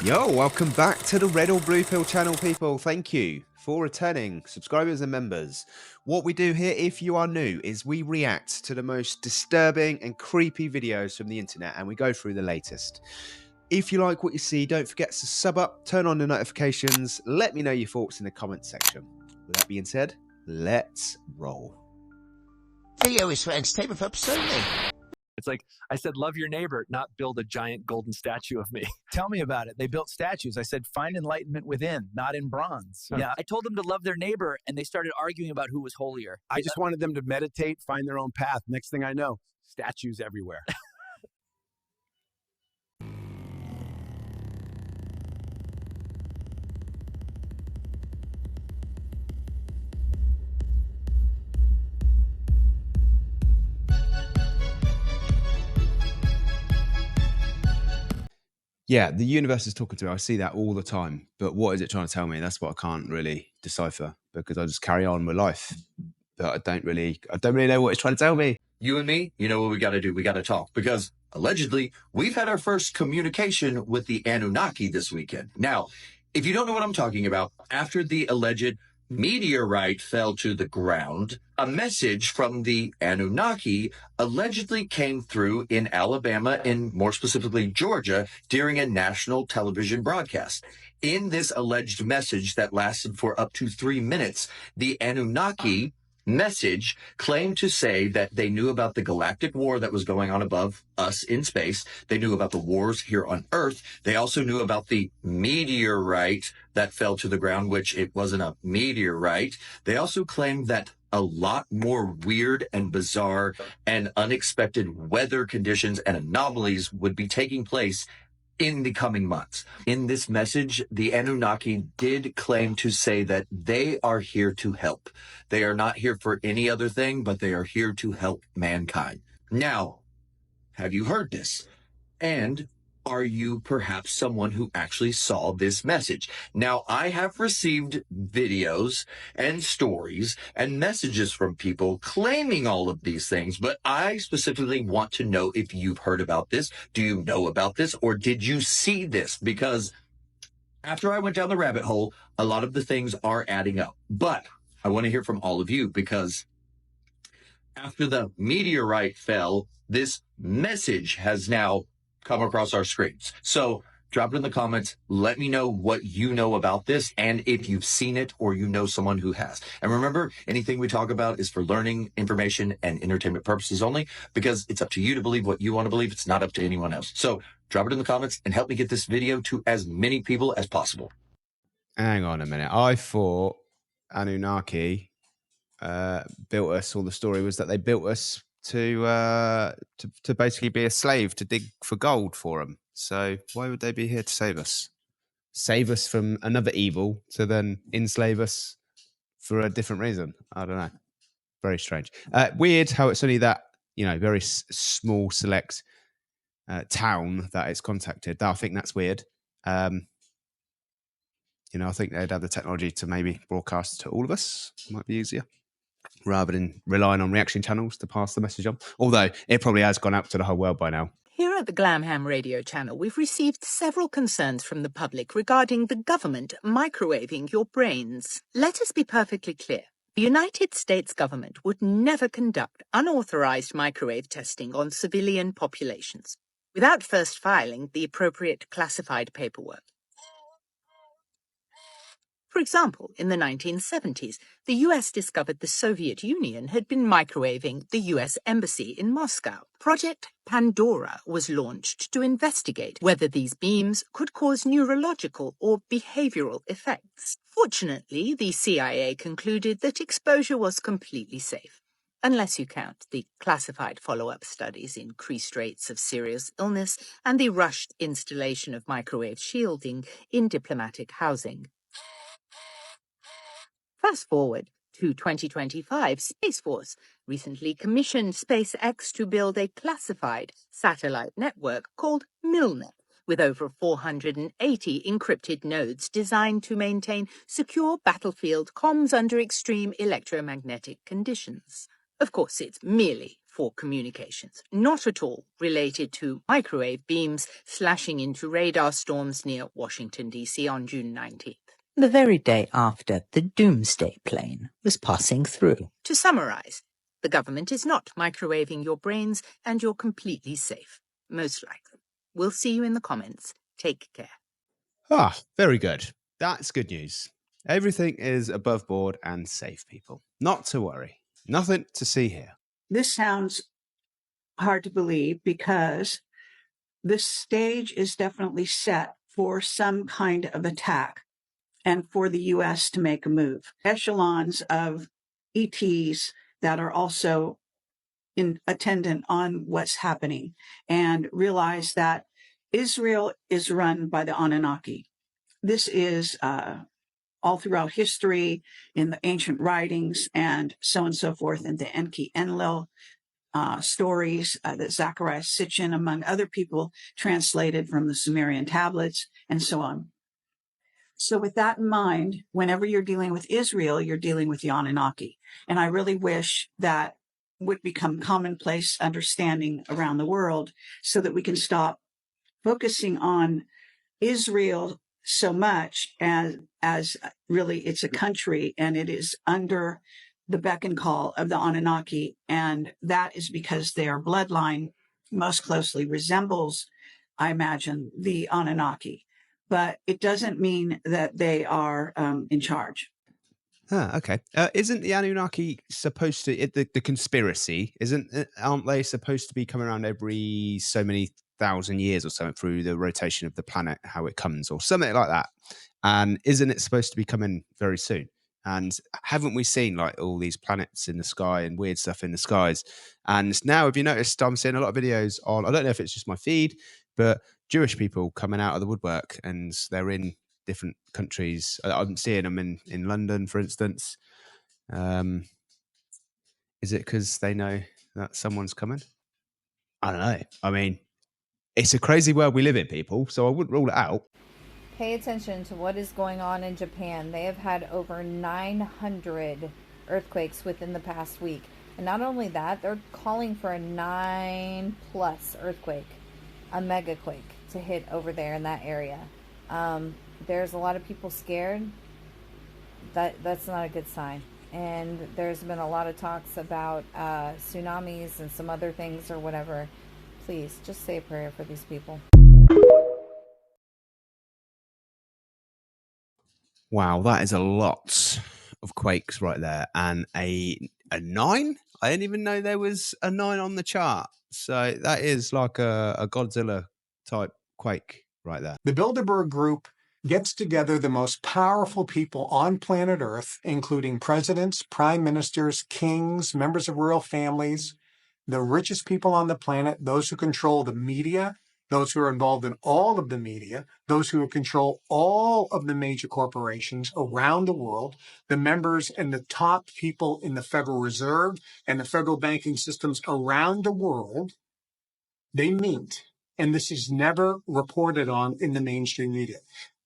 Yo, welcome back to the Red or Blue Pill channel, people. Thank you for returning subscribers and members. What we do here, if you are new, is we react to the most disturbing and creepy videos from the internet, and we go through the latest. If you like what you see, don't forget to sub up, turn on the notifications, let me know your thoughts in the comments section. With that being said, let's roll. Video is for entertainment purposes only. It's like I said, love your neighbor, not build a giant golden statue of me. Tell me about it. They built statues. I said, find enlightenment within, not in bronze. Yeah, I told them to love their neighbor, and they started arguing about who was holier. I just wanted them to meditate, find their own path. Next thing I know, statues everywhere. Yeah, the universe is talking to me. I see that all the time. But what is it trying to tell me? That's what I can't really decipher, because I just carry on with life. But I don't really know what it's trying to tell me. You and me, you know what we got to do? We got to talk, because allegedly we've had our first communication with the Anunnaki this weekend. Now, if you don't know what I'm talking about, after the alleged meteorite fell to the ground, a message from the Anunnaki allegedly came through in Alabama, and more specifically Georgia, during a national television broadcast. In this alleged message that lasted for up to 3 minutes, the Anunnaki message claimed to say that they knew about the galactic war that was going on above us in space. They knew about the wars here on Earth. They also knew about the meteorite that fell to the ground, which it wasn't a meteorite. They also claimed that a lot more weird and bizarre and unexpected weather conditions and anomalies would be taking place in the coming months. In this message, the Anunnaki did claim to say that they are here to help. They are not here for any other thing, but they are here to help mankind. Now, have you heard this? And are you perhaps someone who actually saw this message? Now, I have received videos and stories and messages from people claiming all of these things, but I specifically want to know if you've heard about this. Do you know about this, or did you see this? Because after I went down the rabbit hole, a lot of the things are adding up. But I want to hear from all of you, because after the meteorite fell, this message has now come across our screens. So drop it in the comments. Let me know what you know about this, and if you've seen it or you know someone who has. And remember, anything we talk about is for learning, information, and entertainment purposes only, because it's up to you to believe what you want to believe. It's not up to anyone else. So drop it in the comments and help me get this video to as many people as possible. Hang on a minute. I thought Anunnaki built us, or the story was that they built us to basically be a slave, to dig for gold for them. So why would they be here to save us? Save us from another evil to then enslave us for a different reason? I don't know. Very strange. Weird how it's only that, very small select town that it's contacted. I think that's weird. I think they'd have the technology to maybe broadcast to all of us. Might be easier, rather than relying on reaction channels to pass the message on. Although it probably has gone out to the whole world by now. Here at the Glamham Radio channel, we've received several concerns from the public regarding the government microwaving your brains. Let us be perfectly clear. The United States government would never conduct unauthorized microwave testing on civilian populations without first filing the appropriate classified paperwork. For example, in the 1970s, the US discovered the Soviet Union had been microwaving the US Embassy in Moscow. Project Pandora was launched to investigate whether these beams could cause neurological or behavioral effects. Fortunately, the CIA concluded that exposure was completely safe, unless you count the classified follow-up studies, increased rates of serious illness, and the rushed installation of microwave shielding in diplomatic housing. Fast forward to 2025, Space Force recently commissioned SpaceX to build a classified satellite network called MILNET, with over 480 encrypted nodes designed to maintain secure battlefield comms under extreme electromagnetic conditions. Of course, it's merely for communications, not at all related to microwave beams slashing into radar storms near Washington, D.C. on June 19th. The very day after the doomsday plane was passing through. To summarize, the government is not microwaving your brains and you're completely safe, most likely. We'll see you in the comments. Take care. Ah, very good. That's good news. Everything is above board and safe, people. Not to worry. Nothing to see here. This sounds hard to believe because the stage is definitely set for some kind of attack and for the U.S. to make a move. Echelons of ETs that are also attendant on what's happening and realize that Israel is run by the Anunnaki. This is all throughout history, in the ancient writings, and so on and so forth, in the Enki Enlil stories that Zechariah Sitchin, among other people, translated from the Sumerian tablets, and so on. So with that in mind, whenever you're dealing with Israel, you're dealing with the Anunnaki. And I really wish that would become commonplace understanding around the world so that we can stop focusing on Israel so much as really it's a country and it is under the beck and call of the Anunnaki. And that is because their bloodline most closely resembles, I imagine, the Anunnaki. But it doesn't mean that they are in charge. Ah, okay. Isn't the Anunnaki supposed to, the conspiracy, aren't they supposed to be coming around every so many thousand years or something through the rotation of the planet, how it comes, or something like that? And isn't it supposed to be coming very soon? And haven't we seen like all these planets in the sky and weird stuff in the skies? And now, have you noticed, I'm seeing a lot of videos on, I don't know if it's just my feed, but Jewish people coming out of the woodwork, and they're in different countries. I'm seeing them in London, for instance. Is it because they know that someone's coming? I don't know. I mean, it's a crazy world we live in, people, so I wouldn't rule it out. Pay attention to what is going on in Japan. They have had over 900 earthquakes within the past week. And not only that, they're calling for a 9+ earthquake, a megaquake, to hit over there in that area. There's a lot of people scared. That's not a good sign. And there's been a lot of talks about tsunamis and some other things or whatever. Please, just say a prayer for these people. Wow, that is a lot of quakes right there. And a 9? I didn't even know there was a 9 on the chart. So that is like a Godzilla type quake right there. The Bilderberg Group gets together the most powerful people on planet Earth, including presidents, prime ministers, kings, members of royal families, the richest people on the planet, those who control the media, those who are involved in all of the media, those who control all of the major corporations around the world, the members and the top people in the Federal Reserve and the federal banking systems around the world. They meet, and this is never reported on in the mainstream media.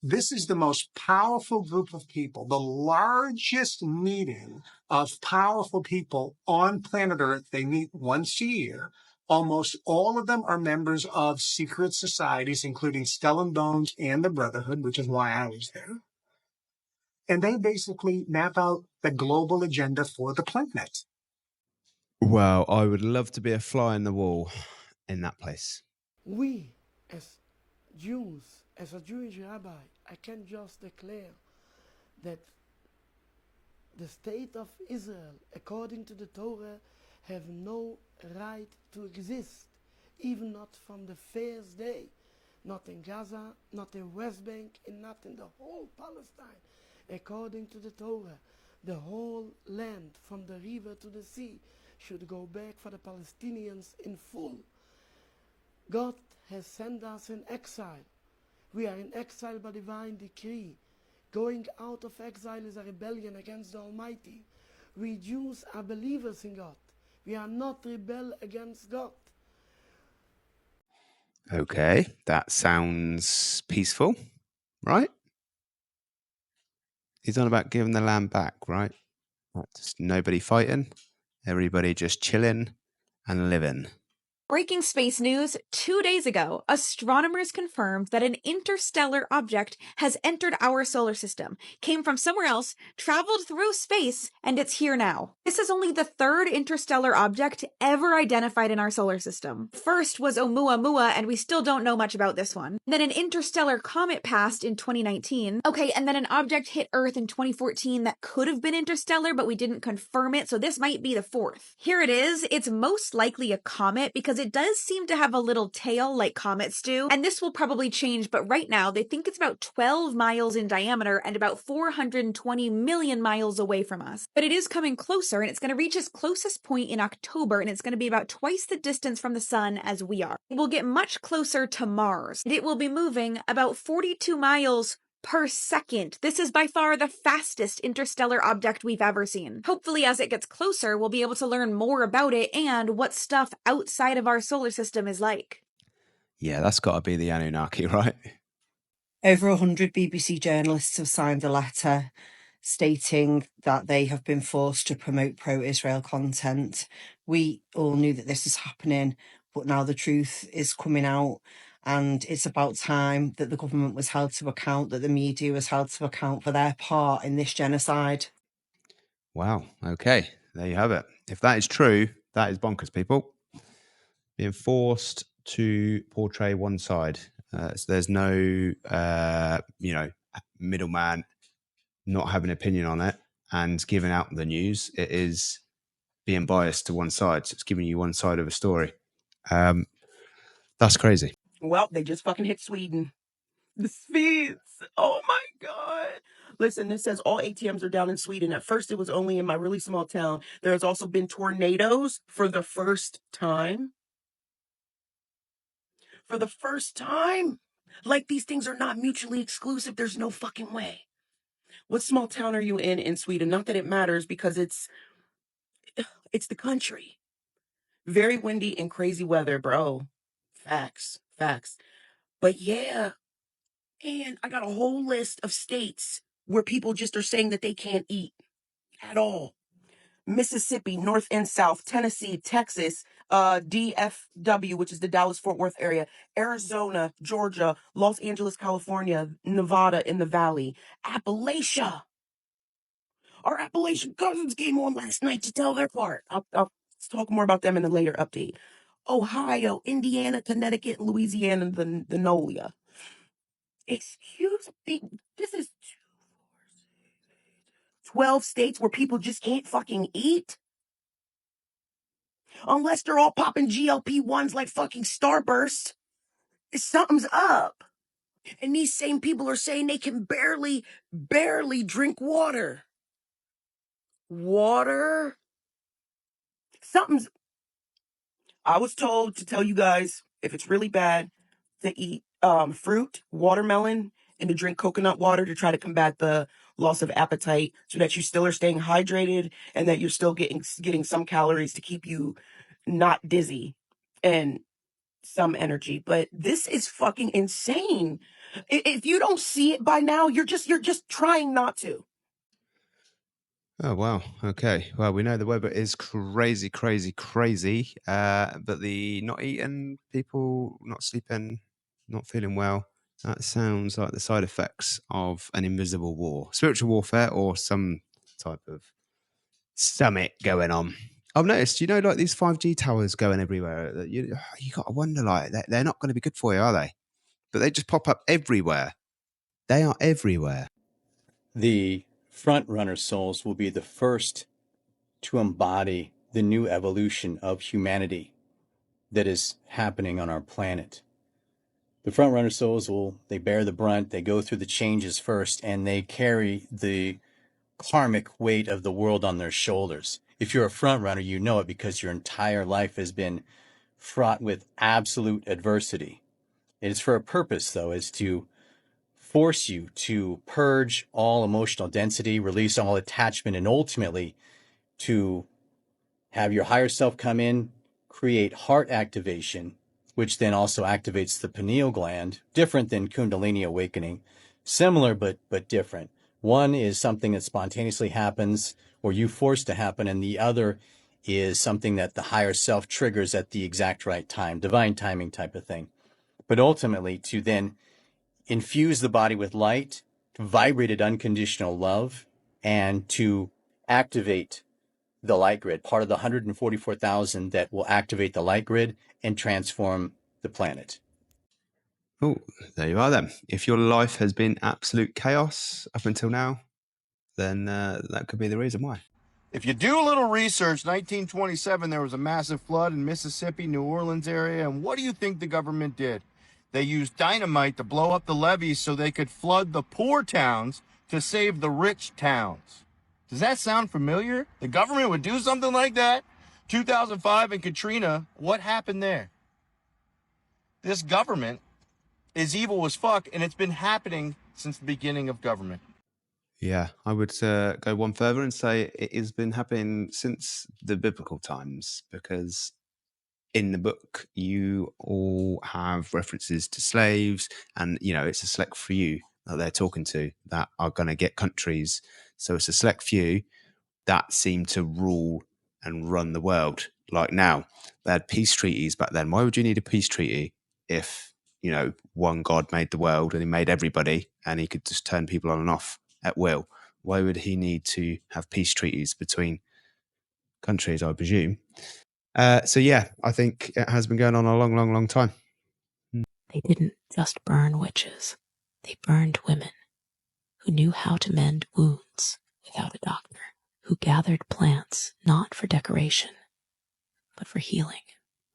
This is the most powerful group of people, the largest meeting of powerful people on planet Earth. They meet once a year. Almost all of them are members of secret societies, including Skull and Bones and the Brotherhood, which is why I was there. And they basically map out the global agenda for the planet. Well, I would love to be a fly in the wall in that place. We, as Jews, as a Jewish rabbi, I can just declare that the state of Israel, according to the Torah, have no right to exist, even not from the first day, not in Gaza, not in West Bank, and not in the whole Palestine. According to the Torah, the whole land from the river to the sea should go back for the Palestinians in full. God has sent us in exile. We are in exile by divine decree. Going out of exile is a rebellion against the Almighty. We Jews are believers in God. We are not rebel against God. Okay, that sounds peaceful, right? He's on about giving the land back, right? Just nobody fighting, everybody just chilling and living. Breaking space news 2 days ago, astronomers confirmed that an interstellar object has entered our solar system, came from somewhere else, traveled through space, and it's here now. This is only the third interstellar object ever identified in our solar system. First was Oumuamua, and we still don't know much about this one. Then an interstellar comet passed in 2019. Okay, and then an object hit Earth in 2014 that could have been interstellar, but we didn't confirm it, so this might be the fourth. Here it is. It's most likely a comet because it does seem to have a little tail like comets do, and this will probably change, but right now they think it's about 12 miles in diameter and about 420 million miles away from us. But it is coming closer, and it's going to reach its closest point in October, and it's going to be about twice the distance from the sun as we are. It will get much closer to Mars, and it will be moving about 42 miles per second. This is by far the fastest interstellar object we've ever seen. Hopefully, as it gets closer, we'll be able to learn more about it and what stuff outside of our solar system is like. Yeah, that's got to be the Anunnaki, right? Over 100 BBC journalists have signed a letter stating that they have been forced to promote pro-Israel content. We all knew that this was happening, but now the truth is coming out. And it's about time that the government was held to account, that the media was held to account for their part in this genocide. Wow. Okay. There you have it. If that is true, that is bonkers, people. Being forced to portray one side. So there's no, middleman not having an opinion on it and giving out the news. It is being biased to one side. So it's giving you one side of a story. That's crazy. Well, they just fucking hit Sweden. The Swedes. Oh my God. Listen, this says all ATMs are down in Sweden. At first, it was only in my really small town. There has also been tornadoes for the first time. For the first time. Like these things are not mutually exclusive. There's no fucking way. What small town are you in Sweden? Not that it matters because it's the country. Very windy and crazy weather, bro. Facts. But yeah, and I got a whole list of states where people just are saying that they can't eat at all. Mississippi, North and South, Tennessee, Texas, DFW, which is the Dallas-Fort Worth area, Arizona, Georgia, Los Angeles, California, Nevada in the Valley, Appalachia. Our Appalachian cousins came on last night to tell their part. I'll talk more about them in a later update. Ohio, Indiana, Connecticut, Louisiana, the Nolia. Excuse me, this is 12 states where people just can't fucking eat? Unless they're all popping GLP-1s like fucking Starburst. Something's up. And these same people are saying they can barely drink water. Water? I was told to tell you guys, if it's really bad, to eat fruit, watermelon, and to drink coconut water to try to combat the loss of appetite so that you still are staying hydrated and that you're still getting some calories to keep you not dizzy and some energy. But this is fucking insane. If you don't see it by now, you're just trying not to. Oh, wow. Okay. Well, we know the weather is crazy. But the not eating, people not sleeping, not feeling well, that sounds like the side effects of an invisible war, spiritual warfare, or some type of summit going on. I've noticed, like these 5G towers going everywhere, that you got to wonder, like, they're not going to be good for you, are they? But they just pop up everywhere. They are everywhere. The front runner souls will be the first to embody the new evolution of humanity that is happening on our planet. The front runner souls they bear the brunt, they go through the changes first, and they carry the karmic weight of the world on their shoulders. If you're a front runner, you know it because your entire life has been fraught with absolute adversity. It is for a purpose, though, is to force you to purge all emotional density, release all attachment, and ultimately to have your higher self come in, create heart activation, which then also activates the pineal gland, different than Kundalini awakening, similar but different. One is something that spontaneously happens or you force to happen, and the other is something that the higher self triggers at the exact right time, divine timing type of thing. But ultimately, to then infuse the body with light, to vibrate at unconditional love, and to activate the light grid, part of the 144,000 that will activate the light grid and transform the planet. Oh, there you are then. If your life has been absolute chaos up until now, then that could be the reason why. If you do a little research, 1927, there was a massive flood in Mississippi, New Orleans area, and what do you think the government did? They used dynamite to blow up the levees so they could flood the poor towns to save the rich towns. Does that sound familiar? The government would do something like that? 2005 and Katrina, what happened there? This government is evil as fuck, and it's been happening since the beginning of government. Yeah, I would go one further and say it has been happening since the biblical times, because in the book you all have references to slaves, and it's a select few that they're talking to that are going to get countries. So it's a select few that seem to rule and run the world. Like now, they had peace treaties back then. Why would you need a peace treaty if one God made the world and he made everybody and he could just turn people on and off at will? Why would he need to have peace treaties between countries, I presume? So yeah, I think it has been going on a long, long, long time. They didn't just burn witches. They burned women who knew how to mend wounds without a doctor, who gathered plants not for decoration, but for healing,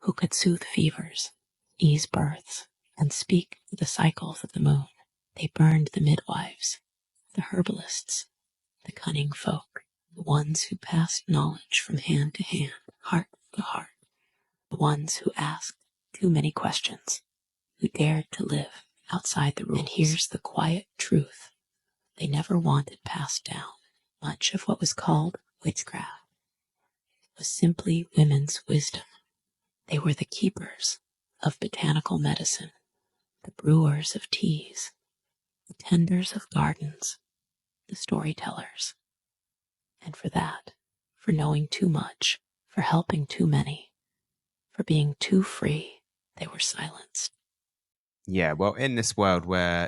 who could soothe fevers, ease births, and speak to the cycles of the moon. They burned the midwives, the herbalists, the cunning folk, the ones who passed knowledge from hand to hand, heart to heart, the ones who asked too many questions, who dared to live outside the rules. And here's the quiet truth they never wanted passed down. Much of what was called witchcraft was simply women's wisdom. They were the keepers of botanical medicine, the brewers of teas, the tenders of gardens, the storytellers. And for that, for knowing too much, for helping too many, for being too free, they were silenced. Yeah, well, in this world where,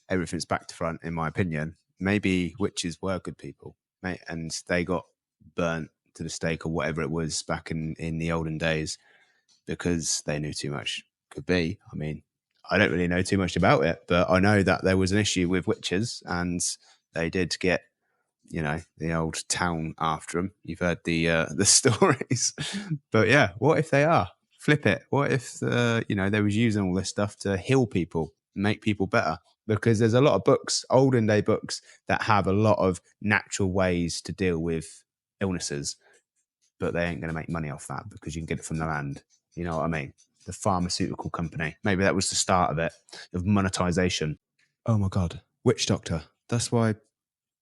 everything's back to front, in my opinion, maybe witches were good people, mate, and they got burnt to the stake or whatever it was back in the olden days because they knew too much. Could be. I mean, I don't really know too much about it, but I know that there was an issue with witches and they did get, the old town after them. You've heard the stories. But yeah, what if they are? Flip it. What if, they was using all this stuff to heal people, make people better? Because there's a lot of books, olden day books, that have a lot of natural ways to deal with illnesses, but they ain't going to make money off that because you can get it from the land. You know what I mean? The pharmaceutical company. Maybe that was the start of it, of monetization. Oh my God. Witch doctor. That's why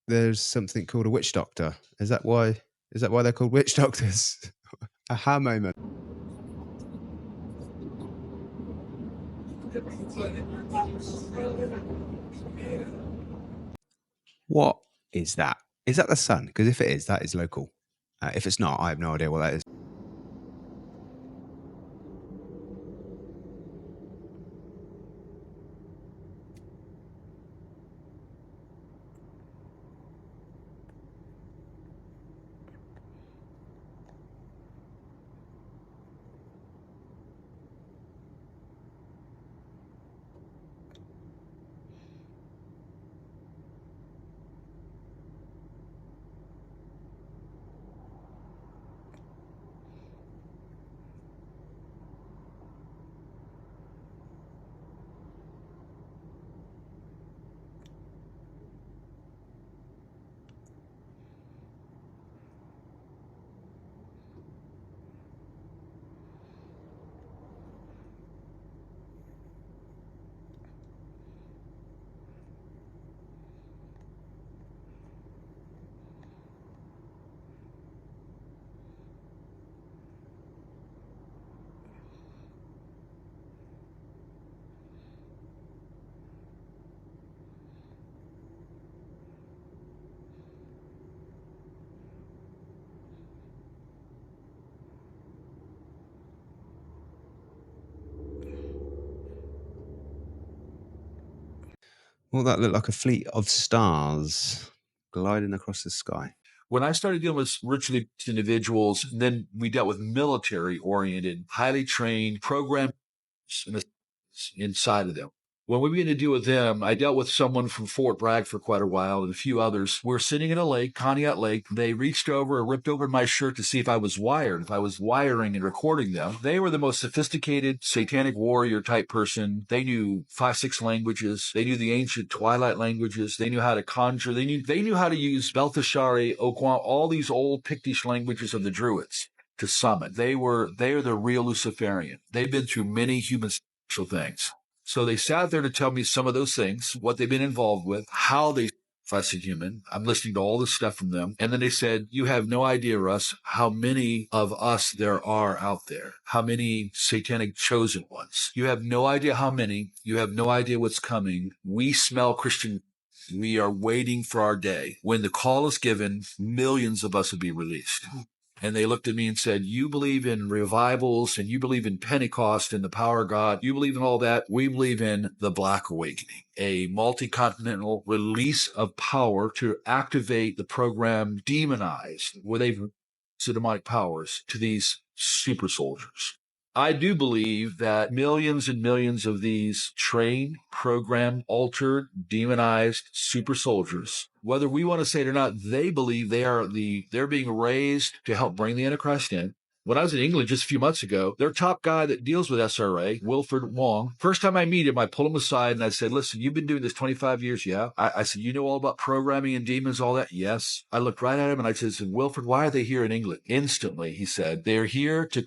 there's something called a witch doctor. Is that why they're called witch doctors? Aha moment. What is that? Is that the sun? Because if it is, that is local. If it's not, I have no idea what that is. All that looked like a fleet of stars gliding across the sky. When I started dealing with ritually individuals, then we dealt with military-oriented, highly trained, programmed inside of them. When we began to deal with them, I dealt with someone from Fort Bragg for quite a while and a few others. We're sitting in a lake, Conneaut Lake. They reached over and ripped open my shirt to see if I was wired, if I was wiring and recording them. They were the most sophisticated, satanic warrior type person. They knew 5-6 languages. They knew the ancient Twilight languages. They knew how to conjure. They knew how to use Belteshazzar, Okwam, all these old Pictish languages of the Druids to summon. They are the real Luciferian. They've been through many human special things. So they sat there to tell me some of those things, what they've been involved with, how they sacrifice a human. I'm listening to all this stuff from them. And then they said, you have no idea, Russ, how many of us there are out there, how many satanic chosen ones. You have no idea how many. You have no idea what's coming. We smell Christian. We are waiting for our day. When the call is given, millions of us will be released. And they looked at me and said, you believe in revivals and you believe in Pentecost and the power of God. You believe in all that. We believe in the Black Awakening, a multi-continental release of power to activate the program demonized, where they've demonic powers to these super soldiers. I do believe that millions and millions of these trained, programmed, altered, demonized super soldiers, whether we want to say it or not, they believe they're being raised to help bring the Antichrist in. When I was in England just a few months ago, their top guy that deals with SRA, Wilfred Wong, first time I meet him, I pull him aside and I said, listen, you've been doing this 25 years, yeah? I said, you know all about programming and demons, all that? Yes. I looked right at him and I said, Wilfred, why are they here in England? Instantly, he said, they're here to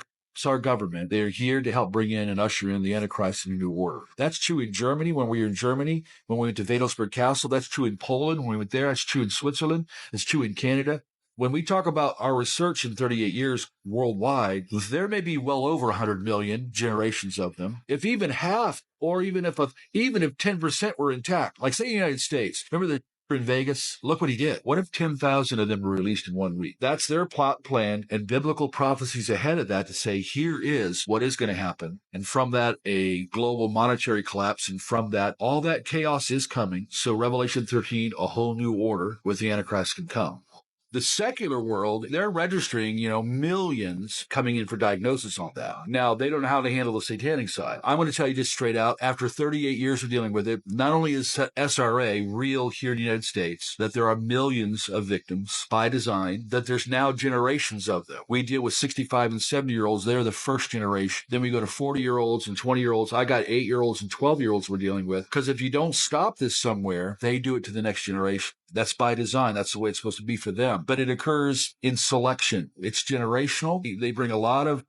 our government. They're here to help bring in and usher in the Antichrist and the New Order. That's true in Germany when we were in Germany, when we went to Wadelsburg Castle. That's true in Poland when we went there. That's true in Switzerland. It's true in Canada. When we talk about our research in 38 years worldwide, there may be well over 100 million generations of them. If even half, or even if 10% were intact, like say the United States, remember the in Vegas, look what he did. What if 10,000 of them were released in 1 week? That's their plot plan and biblical prophecies ahead of that to say, here is what is going to happen. And from that, a global monetary collapse. And from that, all that chaos is coming. So Revelation 13, a whole new order with the Antichrist can come. The secular world, they're registering, millions coming in for diagnosis on that. Now, they don't know how to handle the satanic side. I'm going to tell you just straight out, after 38 years of dealing with it, not only is SRA real here in the United States, that there are millions of victims by design, that there's now generations of them. We deal with 65 and 70-year-olds. They're the first generation. Then we go to 40-year-olds and 20-year-olds. I got 8-year-olds and 12-year-olds we're dealing with. Because if you don't stop this somewhere, they do it to the next generation. That's by design. That's the way it's supposed to be for them. But it occurs in selection. It's generational. They bring a lot of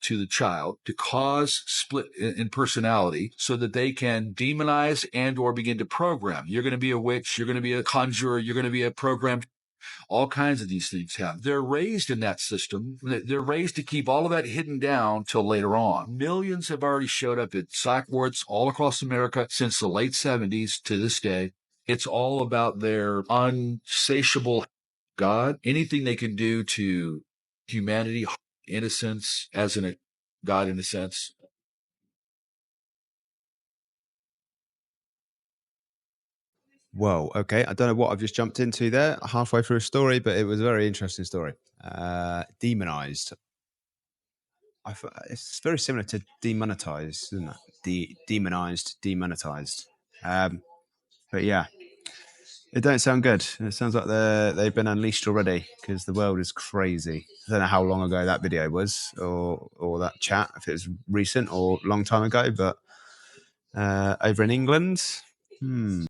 to the child to cause split in personality so that they can demonize and or begin to program. You're going to be a witch. You're going to be a conjurer. You're going to be a programmed. All kinds of these things happen. They're raised in that system. They're raised to keep all of that hidden down till later on. Millions have already showed up at psych wards all across America since the late 70s to this day. It's all about their unsatiable God, anything they can do to humanity, innocence, as in a God in a sense. Whoa, okay. I don't know what I've just jumped into there halfway through a story, but it was a very interesting story. Demonized. It's very similar to demonetized, isn't it? Demonized, demonetized. But yeah. It don't sound good. It sounds like they've been unleashed already because the world is crazy. I don't know how long ago that video was or that chat, if it was recent or long time ago, but over in England.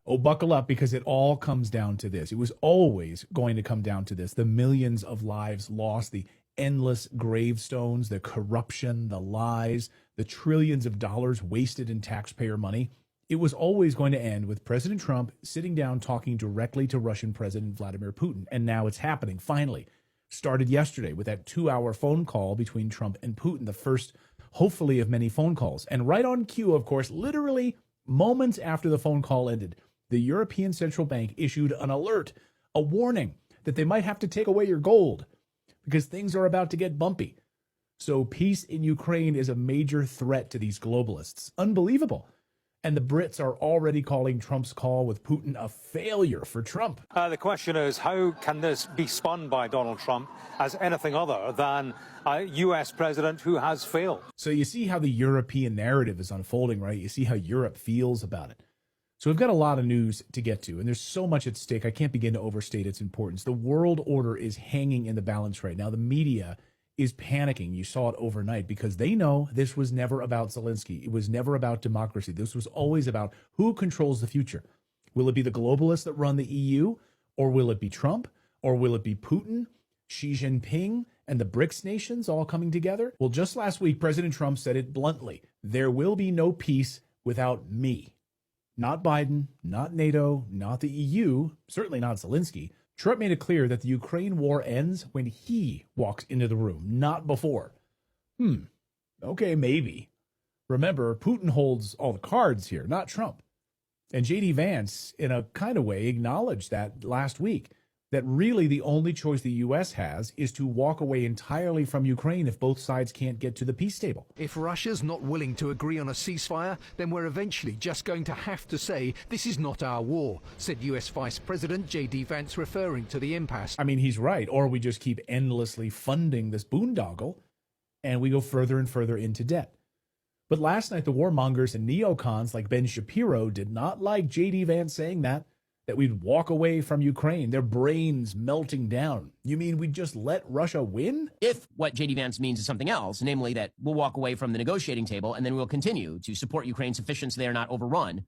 Oh, buckle up because it all comes down to this. It was always going to come down to this. The millions of lives lost, the endless gravestones, the corruption, the lies, the trillions of dollars wasted in taxpayer money. It was always going to end with President Trump sitting down talking directly to Russian President Vladimir Putin. And now it's happening, finally. Started yesterday with that 2-hour phone call between Trump and Putin, the first, hopefully, of many phone calls. And right on cue, of course, literally moments after the phone call ended, the European Central Bank issued an alert, a warning that they might have to take away your gold because things are about to get bumpy. So peace in Ukraine is a major threat to these globalists. Unbelievable. And the Brits are already calling Trump's call with Putin a failure for Trump. The question is, how can this be spun by Donald Trump as anything other than a U.S. president who has failed? So you see how the European narrative is unfolding, right? You see how Europe feels about it. So we've got a lot of news to get to, and there's so much at stake. I can't begin to overstate its importance. The world order is hanging in the balance right now. The media is panicking. You saw it overnight because they know this was never about Zelensky. It was never about democracy. This was always about who controls the future. Will it be the globalists that run the EU, or will it be Trump, or will it be Putin, Xi Jinping, and the BRICS nations all coming together? Well, just last week, President Trump said it bluntly. There will be no peace without me. Not Biden, not NATO, not the EU, certainly not Zelensky. Trump made it clear that the Ukraine war ends when he walks into the room, not before. Okay, maybe. Remember, Putin holds all the cards here, not Trump. And J.D. Vance, in a kind of way, acknowledged that last week, that really the only choice the U.S. has is to walk away entirely from Ukraine if both sides can't get to the peace table. If Russia's not willing to agree on a ceasefire, then we're eventually just going to have to say, this is not our war, said U.S. Vice President J.D. Vance, referring to the impasse. I mean, he's right. Or we just keep endlessly funding this boondoggle, and we go further and further into debt. But last night, the warmongers and neocons like Ben Shapiro did not like J.D. Vance saying that we'd walk away from Ukraine, their brains melting down. You mean we'd just let Russia win? If what J.D. Vance means is something else, namely that we'll walk away from the negotiating table and then we'll continue to support Ukraine sufficient so they are not overrun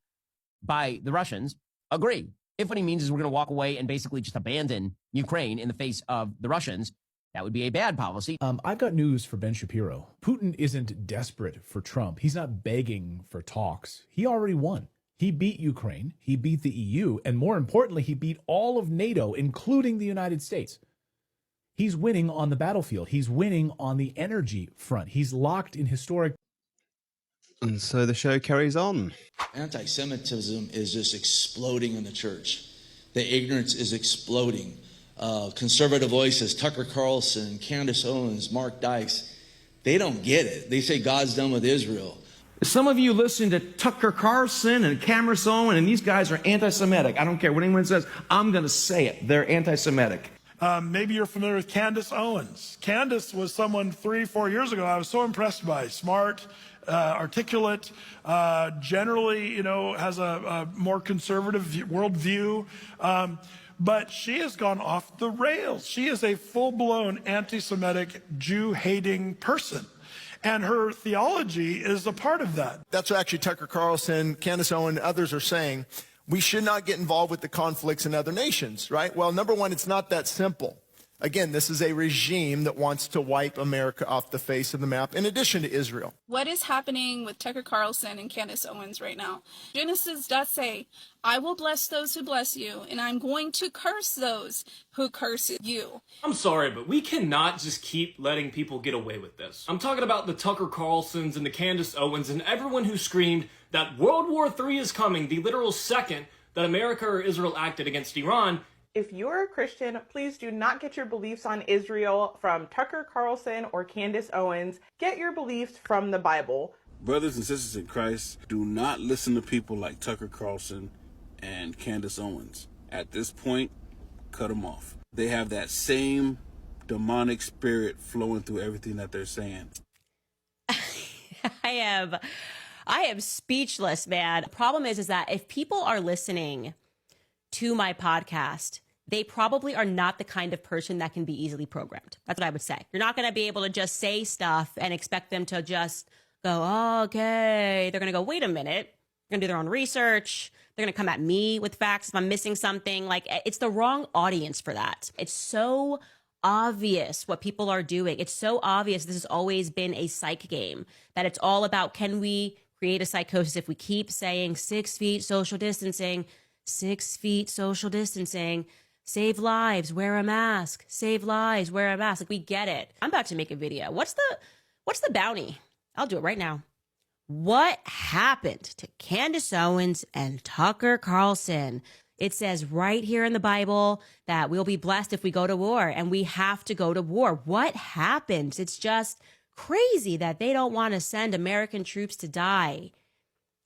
by the Russians, agree. If what he means is we're going to walk away and basically just abandon Ukraine in the face of the Russians, that would be a bad policy. I've got news for Ben Shapiro. Putin isn't desperate for Trump. He's not begging for talks. He already won. He beat Ukraine, he beat the EU, and more importantly, he beat all of NATO, including the United States. He's winning on the battlefield. He's winning on the energy front. He's locked in historic... And so the show carries on. Anti-Semitism is just exploding in the church. The ignorance is exploding. Conservative voices, Tucker Carlson, Candace Owens, Mark Dykes, they don't get it. They say God's done with Israel. Some of you listen to Tucker Carlson and Candace Owens, and these guys are anti-Semitic. I don't care what anyone says. I'm going to say it. They're anti-Semitic. Maybe you're familiar with Candace Owens. Candace was someone 3-4 years ago I was so impressed by. Smart, articulate, generally, has a more conservative worldview. But she has gone off the rails. She is a full-blown anti-Semitic, Jew-hating person. And her theology is a part of that. That's what actually Tucker Carlson, Candace Owens, others are saying. We should not get involved with the conflicts in other nations, right? Well, number one, it's not that simple. Again, this is a regime that wants to wipe America off the face of the map, in addition to Israel. What is happening with Tucker Carlson and Candace Owens right now? Genesis does say, I will bless those who bless you, and I'm going to curse those who curse you. I'm sorry, but we cannot just keep letting people get away with this. I'm talking about the Tucker Carlsons and the Candace Owens and everyone who screamed that World War III is coming the literal second that America or Israel acted against Iran. If you're a Christian, please do not get your beliefs on Israel from Tucker Carlson or Candace Owens. Get your beliefs from the Bible. Brothers and sisters in Christ, do not listen to people like Tucker Carlson and Candace Owens. At this point, cut them off. They have that same demonic spirit flowing through everything that they're saying. I am speechless, man. The problem is that if people are listening to my podcast, they probably are not the kind of person that can be easily programmed. That's what I would say. You're not going to be able to just say stuff and expect them to just go, oh, okay. They're going to go, wait a minute. They're going to do their own research. They're going to come at me with facts if I'm missing something. Like, it's the wrong audience for that. It's so obvious what people are doing. It's so obvious this has always been a psych game, that it's all about, can we create a psychosis if we keep saying 6 feet social distancing, 6 feet social distancing, save lives, wear a mask, save lives, wear a mask. Like, we get it. I'm about to make a video. What's the bounty? I'll do it right now. What happened to Candace Owens and Tucker Carlson? It says right here in the Bible that we'll be blessed if we go to war, and we have to go to war. What happened? It's just crazy that they don't want to send American troops to die.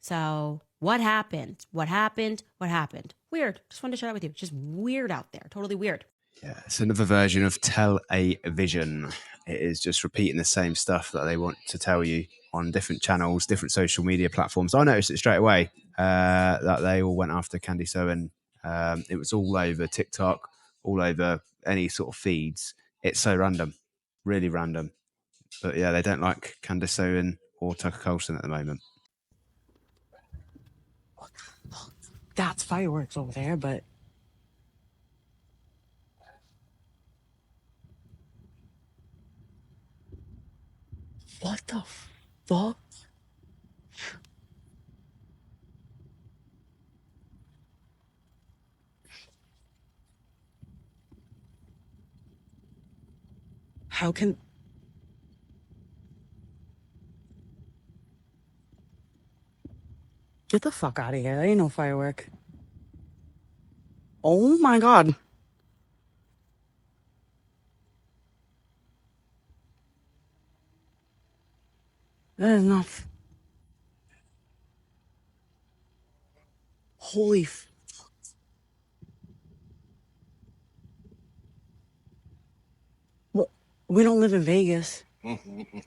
So What happened? What happened? What happened? Weird. Just wanted to share that with you. Just weird out there. Totally weird. Yeah, it's another version of tell-a-vision. It is just repeating the same stuff that they want to tell you on different channels, different social media platforms. I noticed it straight away that they all went after Candace Owen. It was all over TikTok, all over any sort of feeds. It's so random, really random. But yeah, they don't like Candace Owen or Tucker Carlson at the moment. That's fireworks over there, but what the fuck? How can... Get the fuck out of here. There ain't no firework. Oh my God. That is not... Holy fuck. Well, we don't live in Vegas.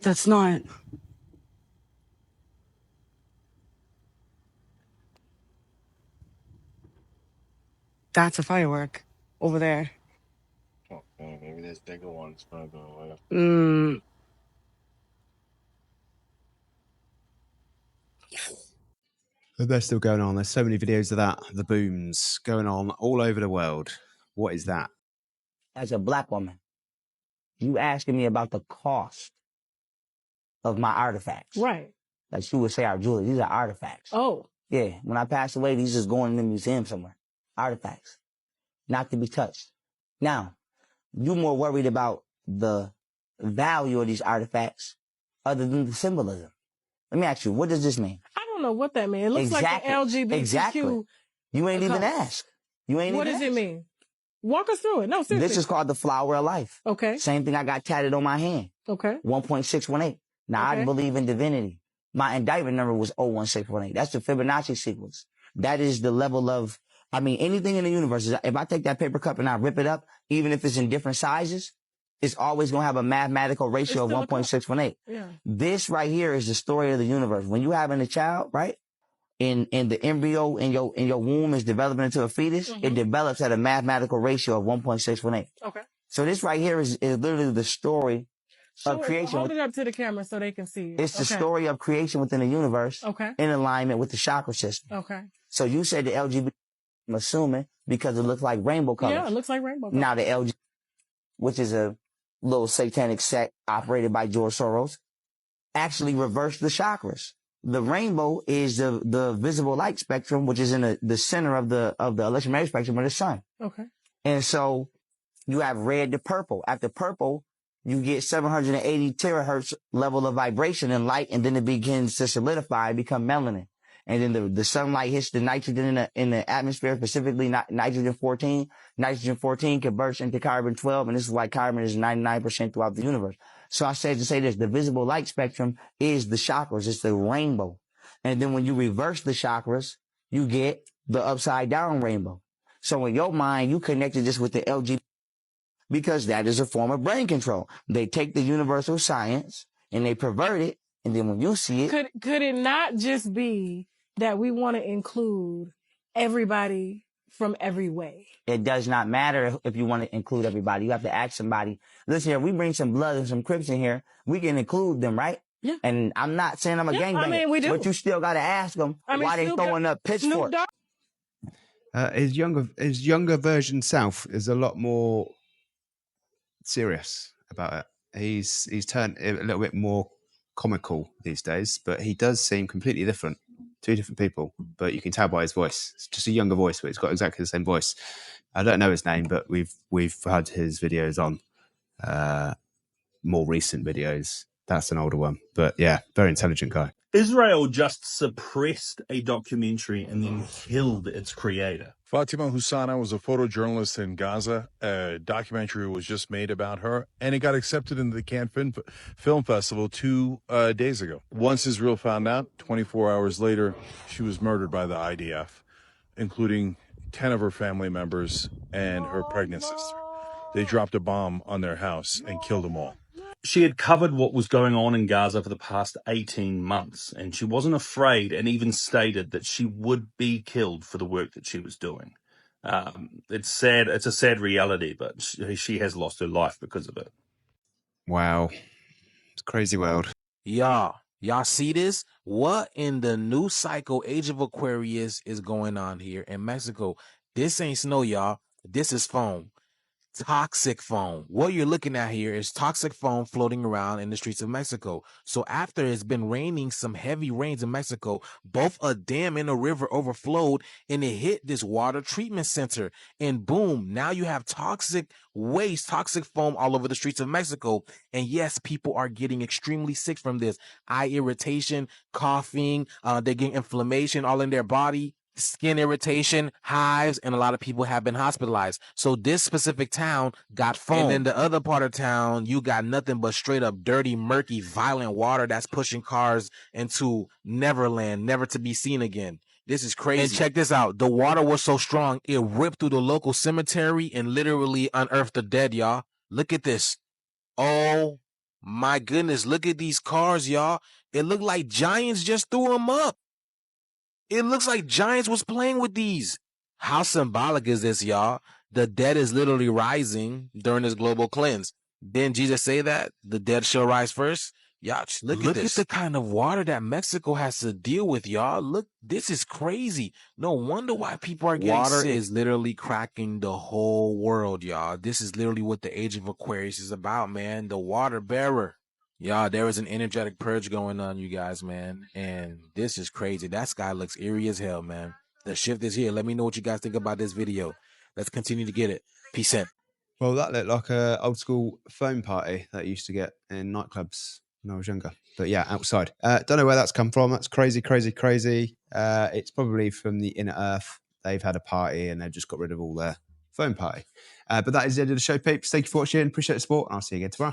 That's not... That's a firework over there. Oh, man, maybe there's bigger ones further away. But they're still going on. There's so many videos of that. The booms going on all over the world. What is that? As a black woman, you asking me about the cost of my artifacts. Right. Like she would say our jewelry. These are artifacts. Oh. Yeah. When I pass away, these just going in the museum somewhere. Artifacts. Not to be touched. Now, you're more worried about the value of these artifacts other than the symbolism. Let me ask you, what does this mean? I don't know what that means. It looks like an LGBTQ. Exactly. You ain't even asked. You ain't What even does asked. it mean? Walk us through it. No, seriously. This is called the flower of life. Okay. Same thing I got tatted on my hand. Okay. 1.618. Now, Okay. I believe in divinity. My indictment number was 01618. That's the Fibonacci sequence. That is the level of, I mean, anything in the universe. If I take that paper cup and I rip it up, even if it's in different sizes, it's always going to have a mathematical ratio of 1.618. Yeah. This right here is the story of the universe. When you having a child, right? And the embryo in your womb is developing into a fetus, it develops at a mathematical ratio of 1.618. Okay. So this right here is literally the story of creation. Hold it up to the camera so they can see it. It's the story of creation within the universe in alignment with the chakra system. Okay. So you said the LGBT, I'm assuming, because it looks like rainbow colors. Yeah, it looks like rainbow colors. Now the LGBT, which is a little satanic sect operated by George Soros, actually reversed the chakras. The rainbow is the visible light spectrum, which is in the center of the electromagnetic spectrum of the sun. Okay. And so you have red to purple. After purple, you get 780 terahertz level of vibration in light, and then it begins to solidify and become melanin. And then the sunlight hits the nitrogen in the atmosphere, specifically nitrogen 14. Nitrogen 14 converts into carbon 12, and this is why carbon is 99% throughout the universe. So I said to say this, the visible light spectrum is the chakras. It's the rainbow. And then when you reverse the chakras, you get the upside down rainbow. So in your mind, you connected this with the LGBT because that is a form of brain control. They take the universal science and they pervert it. And then when you see it. Could it not just be that we want to include everybody from every way? It does not matter if you want to include everybody. You have to ask somebody, listen here, we bring some blood and some Crips in here. We can include them, right? Yeah. And I'm not saying I'm a gangbanger. I mean, we do. But you still got to ask them why they throwing up pitchforks. His younger version self is a lot more serious about it. He's turned a little bit more comical these days, but he does seem completely different. Two different people, but you can tell by his voice. It's just a younger voice, but it's got exactly the same voice. I don't know his name, but we've had his videos on more recent videos. That's an older one, but yeah, very intelligent guy. Israel just suppressed a documentary and then killed its creator. Fatima Husana was a photojournalist in Gaza. A documentary was just made about her, and it got accepted into the Cannes Film Festival 2 days ago. Once Israel found out, 24 hours later, she was murdered by the IDF, including 10 of her family members and her pregnant sister. They dropped a bomb on their house and killed them all. She had covered what was going on in Gaza for the past 18 months, and she wasn't afraid and even stated that she would be killed for the work that she was doing. It's sad. It's a sad reality, but she has lost her life because of it. Wow. It's a crazy world. Y'all see this? What in the new cycle Age of Aquarius is going on here in Mexico? This ain't snow, y'all. This is foam. Toxic foam. What you're looking at here is toxic foam floating around in the streets of Mexico. So after it's been raining some heavy rains in Mexico, both a dam and a river overflowed and it hit this water treatment center. And boom, now you have toxic waste, toxic foam all over the streets of Mexico. And yes, people are getting extremely sick from this. Eye irritation, coughing, they're getting inflammation all in their body. Skin irritation, hives, and a lot of people have been hospitalized. So this specific town got foam. And then the other part of town, you got nothing but straight up dirty, murky, violent water that's pushing cars into Neverland, never to be seen again. This is crazy. And check this out. The water was so strong, it ripped through the local cemetery and literally unearthed the dead, y'all. Look at this. Oh my goodness. Look at these cars, y'all. It looked like giants just threw them up. It looks like giants was playing with these. How symbolic is this, y'all? The dead is literally rising during this global cleanse. Didn't Jesus say that? The dead shall rise first? Y'all, look at this. Look at the kind of water that Mexico has to deal with, y'all. Look, this is crazy. No wonder why people are getting sick. Water is literally cracking the whole world, y'all. This is literally what the Age of Aquarius is about, man. The water bearer. Y'all, there is an energetic purge going on, you guys, man. And this is crazy. That sky looks eerie as hell, man. The shift is here. Let me know what you guys think about this video. Let's continue to get it. Peace out. Well, that looked like an old school foam party that I used to get in nightclubs when I was younger. But yeah, outside. Don't know where that's come from. That's crazy, crazy, crazy. It's probably from the inner earth. They've had a party and they've just got rid of all their foam party. But that is the end of the show, peeps. Thank you for watching. Appreciate the support. And I'll see you again tomorrow.